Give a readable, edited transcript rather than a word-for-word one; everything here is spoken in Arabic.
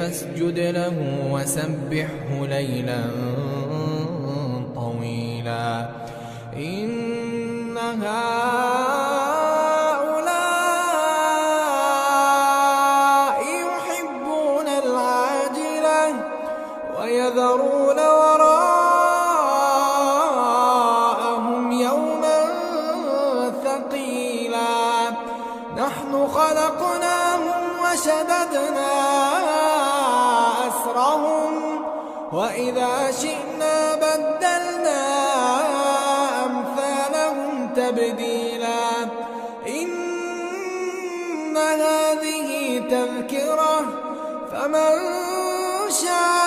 فاسجد له وسبحه ليلا طويلا إن هؤلاء يحبون العاجلة ويذرون وراءهم يوما ثقيلا نحن خلقناهم وشددنا أسرهم وإذا شئنا بدلنا أمثالهم تبديلا إن هذه تذكرة فمن شاء